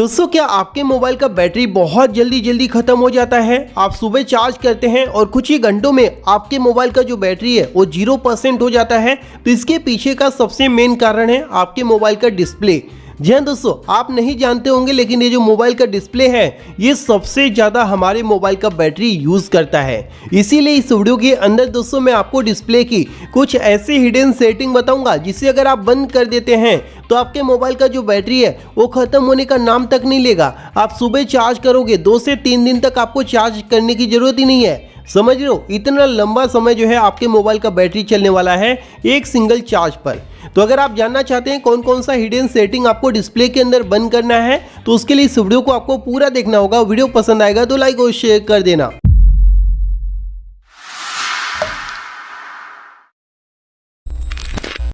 दोस्तों, क्या आपके मोबाइल का बैटरी बहुत जल्दी खत्म हो जाता है? आप सुबह चार्ज करते हैं और कुछ ही घंटों में आपके मोबाइल का जो बैटरी है वो 0% हो जाता है। तो इसके पीछे का सबसे मेन कारण है आपके मोबाइल का डिस्प्ले। जी हाँ दोस्तों, आप नहीं जानते होंगे लेकिन ये जो मोबाइल का डिस्प्ले है ये सबसे ज़्यादा हमारे मोबाइल का बैटरी यूज़ करता है। इसीलिए इस वीडियो के अंदर दोस्तों मैं आपको डिस्प्ले की कुछ ऐसी हिडन सेटिंग बताऊंगा जिसे अगर आप बंद कर देते हैं तो आपके मोबाइल का जो बैटरी है वो ख़त्म होने का नाम तक नहीं लेगा। आप सुबह चार्ज करोगे 2 से 3 दिन तक आपको चार्ज करने की ज़रूरत ही नहीं है। समझ रहे हो, इतना लंबा समय जो है आपके मोबाइल का बैटरी चलने वाला है एक सिंगल चार्ज पर। तो अगर आप जानना चाहते हैं कौन कौन सा हिडन सेटिंग आपको डिस्प्ले के अंदर बंद करना है तो उसके लिए इस वीडियो को आपको पूरा देखना होगा। वीडियो पसंद आएगा तो लाइक और शेयर कर देना।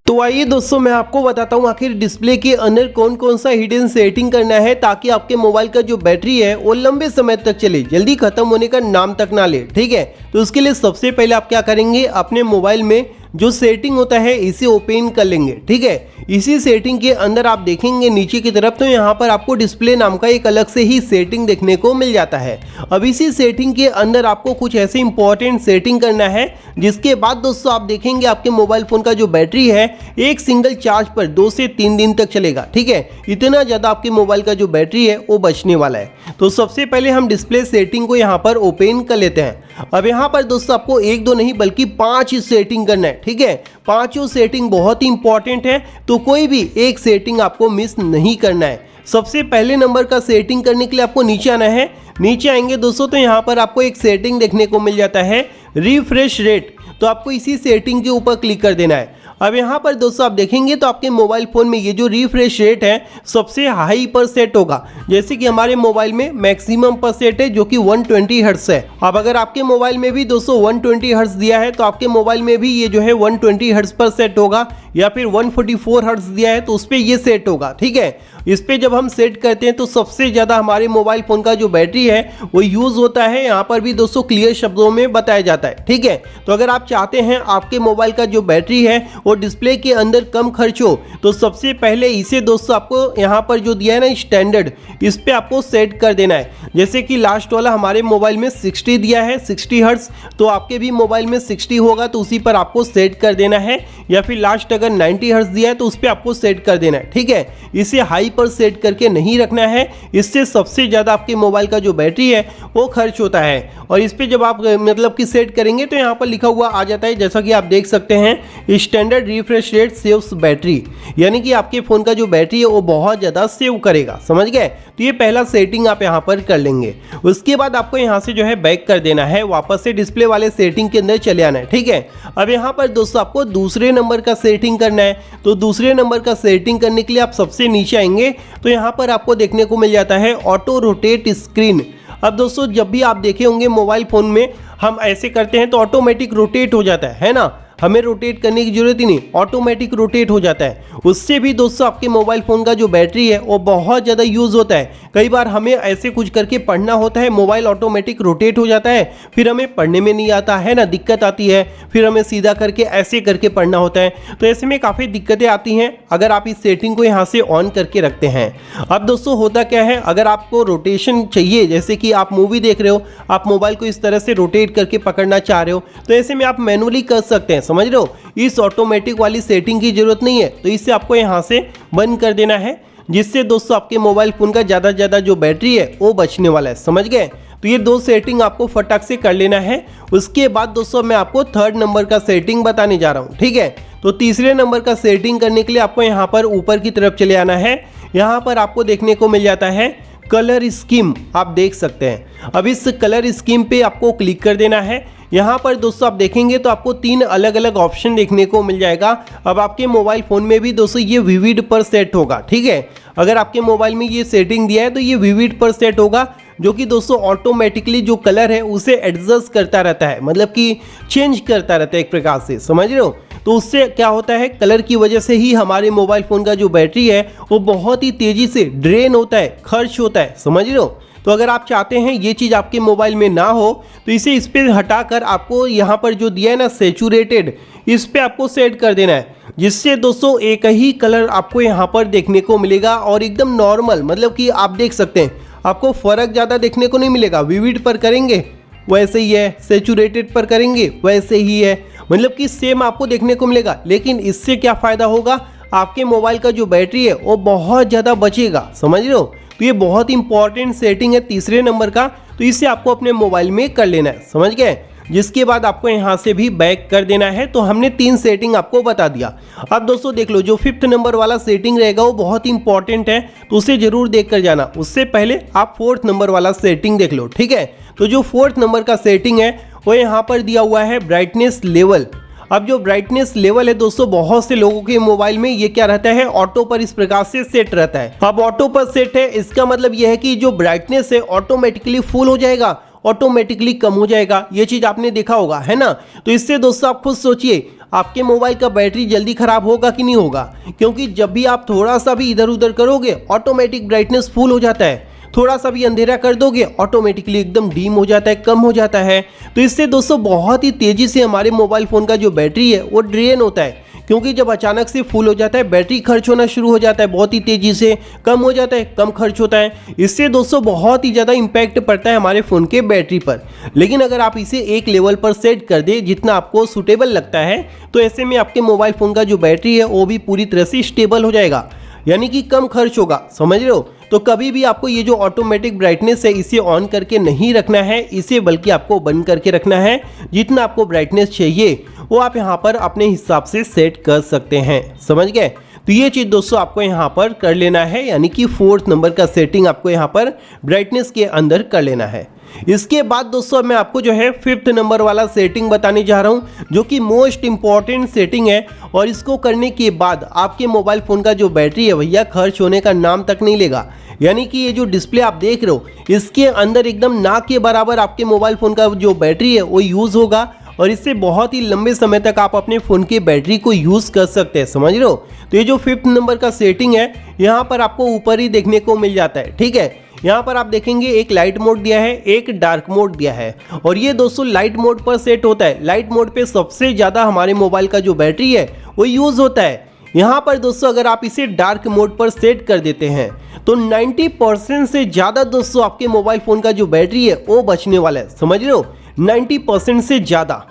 तो आइए दोस्तों मैं आपको बताता हूँ आखिर डिस्प्ले के अंदर कौन कौन सा हिडन सेटिंग करना है ताकि आपके मोबाइल का जो बैटरी है वो लंबे समय तक चले, जल्दी खत्म होने का नाम तक ना ले। ठीक है, तो उसके लिए सबसे पहले आप क्या करेंगे, अपने मोबाइल में जो सेटिंग होता है इसे ओपन कर लेंगे। ठीक है, इसी सेटिंग के अंदर आप देखेंगे नीचे की तरफ तो यहाँ पर आपको डिस्प्ले नाम का एक अलग से ही सेटिंग देखने को मिल जाता है। अब इसी सेटिंग के अंदर आपको कुछ ऐसे इंपॉर्टेंट सेटिंग करना है जिसके बाद दोस्तों आप देखेंगे आपके मोबाइल फ़ोन का जो बैटरी है एक सिंगल चार्ज पर 2 से 3 दिन तक चलेगा। ठीक है, इतना ज़्यादा आपके मोबाइल का जो बैटरी है वो बचने वाला है। तो सबसे पहले हम डिस्प्ले सेटिंग को यहाँ पर ओपन कर लेते हैं। अब यहाँ पर दोस्तों आपको 1-2 नहीं बल्कि 5 सेटिंग करना है। ठीक है, पांचों सेटिंग बहुत ही इंपॉर्टेंट है तो कोई भी एक सेटिंग आपको मिस नहीं करना है। सबसे पहले नंबर का सेटिंग करने के लिए आपको नीचे आना है। नीचे आएंगे दोस्तों तो यहाँ पर आपको एक सेटिंग देखने को मिल जाता है रिफ्रेश रेट। तो आपको इसी सेटिंग के ऊपर क्लिक कर देना है। अब यहाँ पर दोस्तों आप देखेंगे तो आपके मोबाइल फ़ोन में ये जो रिफ्रेश रेट है सबसे हाई पर सेट होगा। जैसे कि हमारे मोबाइल में मैक्सिमम पर सेट है जो कि 120 हर्ट्ज है। अब अगर आपके मोबाइल में भी दोस्तों 120 हर्ट्ज दिया है तो आपके मोबाइल में भी ये जो है 120 हर्ट्ज पर सेट होगा, या फिर 144 हर्ट्ज दिया है तो उस पर ये सेट होगा। ठीक है, इस पे जब हम सेट करते हैं तो सबसे ज़्यादा हमारे मोबाइल फ़ोन का जो बैटरी है वो यूज़ होता है। यहाँ पर भी दोस्तों क्लियर शब्दों में बताया जाता है। ठीक है, तो अगर आप चाहते हैं आपके मोबाइल का जो बैटरी है वो डिस्प्ले के अंदर कम खर्च हो तो सबसे पहले इसे दोस्तों आपको यहाँ पर जो दिया है ना स्टैंडर्ड, इस पे आपको सेट कर देना है। जैसे कि लास्ट वाला हमारे मोबाइल में 60 दिया है 60 हर्ट्ज, तो आपके भी मोबाइल में 60 होगा तो उसी पर आपको सेट कर देना है। या फिर लास्ट अगर 90 हर्ट्ज दिया है तो उस पर आपको सेट कर देना है। ठीक है, इसे हाई पर सेट करके नहीं रखना है, इससे सबसे ज़्यादा आपके मोबाइल का जो बैटरी है वो खर्च होता है। और इस पे जब आप मतलब कि सेट करेंगे तो यहाँ पर लिखा हुआ आ जाता है, जैसा कि आप देख सकते हैं standard refresh rate saves battery, यानी कि आपके फ़ोन का जो बैटरी है वो बहुत ज़्यादा सेव करेगा। समझ गए? तो ये पहला सेटिंग आप यहाँ पर कर लेंगे। उसके बाद आपको यहाँ से जो है बैक कर देना है, वापस से डिस्प्ले वाले सेटिंग के अंदर चले आना है। ठीक है, अब यहाँ पर दोस्तों आपको दूसरे नंबर का सेटिंग करना है। तो दूसरे नंबर का सेटिंग करने के लिए आप सबसे नीचे आएंगे तो यहाँ पर आपको देखने को मिल जाता है ऑटो रोटेट स्क्रीन। अब दोस्तों जब भी आप देखे होंगे मोबाइल फ़ोन में हम ऐसे करते हैं तो ऑटोमेटिक रोटेट हो जाता है ना, हमें रोटेट करने की जरूरत ही नहीं, ऑटोमेटिक रोटेट हो जाता है। उससे भी दोस्तों आपके मोबाइल फ़ोन का जो बैटरी है वो बहुत ज़्यादा यूज़ होता है। कई बार हमें ऐसे कुछ करके पढ़ना होता है, मोबाइल ऑटोमेटिक रोटेट हो जाता है, फिर हमें पढ़ने में नहीं आता है ना, दिक्कत आती है, फिर हमें सीधा करके ऐसे करके पढ़ना होता है। तो ऐसे में काफ़ी दिक्कतें आती हैं अगर आप इस सेटिंग को यहाँ से ऑन करके रखते हैं। अब दोस्तों होता क्या है, अगर आपको रोटेशन चाहिए, जैसे कि आप मूवी देख रहे हो, आप मोबाइल को इस तरह से रोटेट करके पकड़ना चाह रहे हो तो ऐसे में आप मैनुअली कर सकते हैं। समझ रहे हो, इस ऑटोमेटिक वाली सेटिंग की जरूरत नहीं है, तो इससे आपको यहाँ से बंद कर देना है, जिससे दोस्तों आपके मोबाइल फ़ोन का ज़्यादा से ज़्यादा जो बैटरी है वो बचने वाला है। समझ गए? तो ये 2 सेटिंग आपको फटाक से कर लेना है। उसके बाद दोस्तों मैं आपको 3rd नंबर का सेटिंग बताने जा रहा हूँ। ठीक है, तो तीसरे नंबर का सेटिंग करने के लिए आपको यहाँ पर ऊपर की तरफ चले आना है। यहाँ पर आपको देखने को मिल जाता है कलर स्कीम, आप देख सकते हैं। अब इस कलर स्कीम पे आपको क्लिक कर देना है। यहाँ पर दोस्तों आप देखेंगे तो आपको 3 अलग अलग ऑप्शन देखने को मिल जाएगा। अब आपके मोबाइल फ़ोन में भी दोस्तों ये विविड पर सेट होगा। ठीक है, अगर आपके मोबाइल में ये सेटिंग दिया है तो ये विविड पर सेट होगा, जो कि दोस्तों ऑटोमेटिकली जो कलर है उसे एडजस्ट करता रहता है, मतलब कि चेंज करता रहता है एक प्रकार से। समझ रहे हो? तो उससे क्या होता है, कलर की वजह से ही हमारे मोबाइल फ़ोन का जो बैटरी है वो बहुत ही तेज़ी से ड्रेन होता है, खर्च होता है। समझ रहे हो? तो अगर आप चाहते हैं ये चीज़ आपके मोबाइल में ना हो तो इस पर हटाकर आपको यहाँ पर जो दिया है ना सैचुरेटेड, इस पर आपको सेट कर देना है, जिससे दोस्तों एक ही कलर आपको यहाँ पर देखने को मिलेगा और एकदम नॉर्मल, मतलब कि आप देख सकते हैं आपको फ़र्क ज़्यादा देखने को नहीं मिलेगा। विविड पर करेंगे वैसे ही है, सैचुरेटेड पर करेंगे वैसे ही है, मतलब कि सेम आपको देखने को मिलेगा। लेकिन इससे क्या फ़ायदा होगा, आपके मोबाइल का जो बैटरी है वो बहुत ज़्यादा बचेगा, समझ रहे हो। तो ये बहुत इंपॉर्टेंट सेटिंग है तीसरे नंबर का, तो इसे आपको अपने मोबाइल में कर लेना है, समझ गए। जिसके बाद आपको यहाँ से भी बैक कर देना है। तो हमने 3 सेटिंग आपको बता दिया। अब दोस्तों देख लो, जो 5th नंबर वाला सेटिंग रहेगा वो बहुत इंपॉर्टेंट है, तो उसे जरूर देख कर जाना। उससे पहले आप 4th नंबर वाला सेटिंग देख लो, ठीक है। तो जो 4th नंबर का सेटिंग है वो यहाँ पर दिया हुआ है ब्राइटनेस लेवल। अब जो ब्राइटनेस लेवल है दोस्तों, बहुत से लोगों के मोबाइल में ये क्या रहता है, ऑटो पर इस प्रकार से सेट रहता है। अब ऑटो पर सेट है, इसका मतलब यह है कि जो ब्राइटनेस है ऑटोमेटिकली फुल हो जाएगा, ऑटोमेटिकली कम हो जाएगा। ये चीज आपने देखा होगा, है ना। तो इससे दोस्तों आप खुद सोचिए, आपके मोबाइल का बैटरी जल्दी खराब होगा कि नहीं होगा, क्योंकि जब भी आप थोड़ा सा भी इधर उधर करोगे ऑटोमेटिक ब्राइटनेस फुल हो जाता है, थोड़ा सा भी अंधेरा कर दोगे ऑटोमेटिकली एकदम डीम हो जाता है, कम हो जाता है। तो इससे दोस्तों बहुत ही तेजी से हमारे मोबाइल फ़ोन का जो बैटरी है वो ड्रेन होता है, क्योंकि जब अचानक से फुल हो जाता है बैटरी खर्च होना शुरू हो जाता है, बहुत ही तेजी से कम हो जाता है, कम खर्च होता है। इससे दोस्तों बहुत ही ज़्यादा इम्पैक्ट पड़ता है हमारे फ़ोन के बैटरी पर। लेकिन अगर आप इसे एक लेवल पर सेट कर दे जितना आपको सूटेबल लगता है, तो ऐसे में आपके मोबाइल फ़ोन का जो बैटरी है वो भी पूरी तरह से स्टेबल हो जाएगा, यानी कि कम खर्च होगा, समझ रहे हो। तो कभी भी आपको ये जो ऑटोमेटिक ब्राइटनेस है इसे ऑन करके नहीं रखना है, इसे बल्कि आपको बंद करके रखना है। जितना आपको ब्राइटनेस चाहिए वो आप यहाँ पर अपने हिसाब से सेट कर सकते हैं, समझ गए। तो ये चीज़ दोस्तों आपको यहाँ पर कर लेना है, यानी कि 4th नंबर का सेटिंग आपको यहाँ पर ब्राइटनेस के अंदर कर लेना है। इसके बाद दोस्तों मैं आपको जो है 5th नंबर वाला सेटिंग बताने जा रहा हूँ, जो कि मोस्ट इंपॉर्टेंट सेटिंग है। और इसको करने के बाद आपके मोबाइल फ़ोन का जो बैटरी है भैया खर्च होने का नाम तक नहीं लेगा। यानी कि ये जो डिस्प्ले आप देख रहे हो इसके अंदर एकदम ना के बराबर आपके मोबाइल फ़ोन का जो बैटरी है वो यूज़ होगा, और इससे बहुत ही लंबे समय तक आप अपने फ़ोन की बैटरी को यूज़ कर सकते हैं, समझ रहे हो। तो ये जो 5th नंबर का सेटिंग है यहाँ पर आपको ऊपर ही देखने को मिल जाता है, ठीक है। यहाँ पर आप देखेंगे एक लाइट मोड दिया है, एक डार्क मोड दिया है, और ये दोस्तों लाइट मोड पर सेट होता है। लाइट मोड पे सबसे ज़्यादा हमारे मोबाइल का जो बैटरी है वो यूज़ होता है। यहाँ पर दोस्तों अगर आप इसे डार्क मोड पर सेट कर देते हैं तो 90% से ज़्यादा दोस्तों आपके मोबाइल फ़ोन का जो बैटरी है वो बचने वाला है, समझ रहे हो। 90% से ज़्यादा।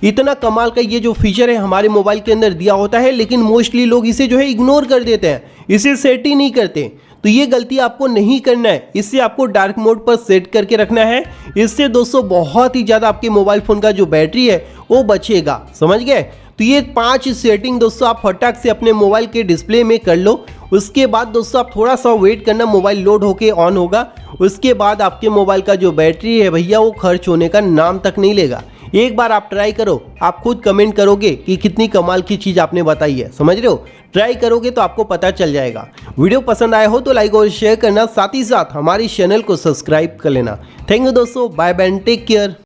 इतना कमाल का ये जो फीचर है हमारे मोबाइल के अंदर दिया होता है, लेकिन मोस्टली लोग इसे जो है इग्नोर कर देते हैं, इसे सेट ही नहीं करते। तो ये गलती आपको नहीं करना है, इससे आपको डार्क मोड पर सेट करके रखना है। इससे दोस्तों बहुत ही ज़्यादा आपके मोबाइल फ़ोन का जो बैटरी है वो बचेगा, समझ गए। तो ये 5 सेटिंग दोस्तों आप फटाक से अपने मोबाइल के डिस्प्ले में कर लो। उसके बाद दोस्तों आप थोड़ा सा वेट करना, मोबाइल लोड होके ऑन होगा। उसके बाद आपके मोबाइल का जो बैटरी है भैया वो खर्च होने का नाम तक नहीं लेगा। एक बार आप ट्राई करो, आप खुद कमेंट करोगे कि कितनी कमाल की चीज़ आपने बताई है, समझ रहे हो। ट्राई करोगे तो आपको पता चल जाएगा। वीडियो पसंद आया हो तो लाइक और शेयर करना, साथ ही साथ हमारे चैनल को सब्सक्राइब कर लेना। थैंक यू दोस्तों, बाय बाय, टेक केयर।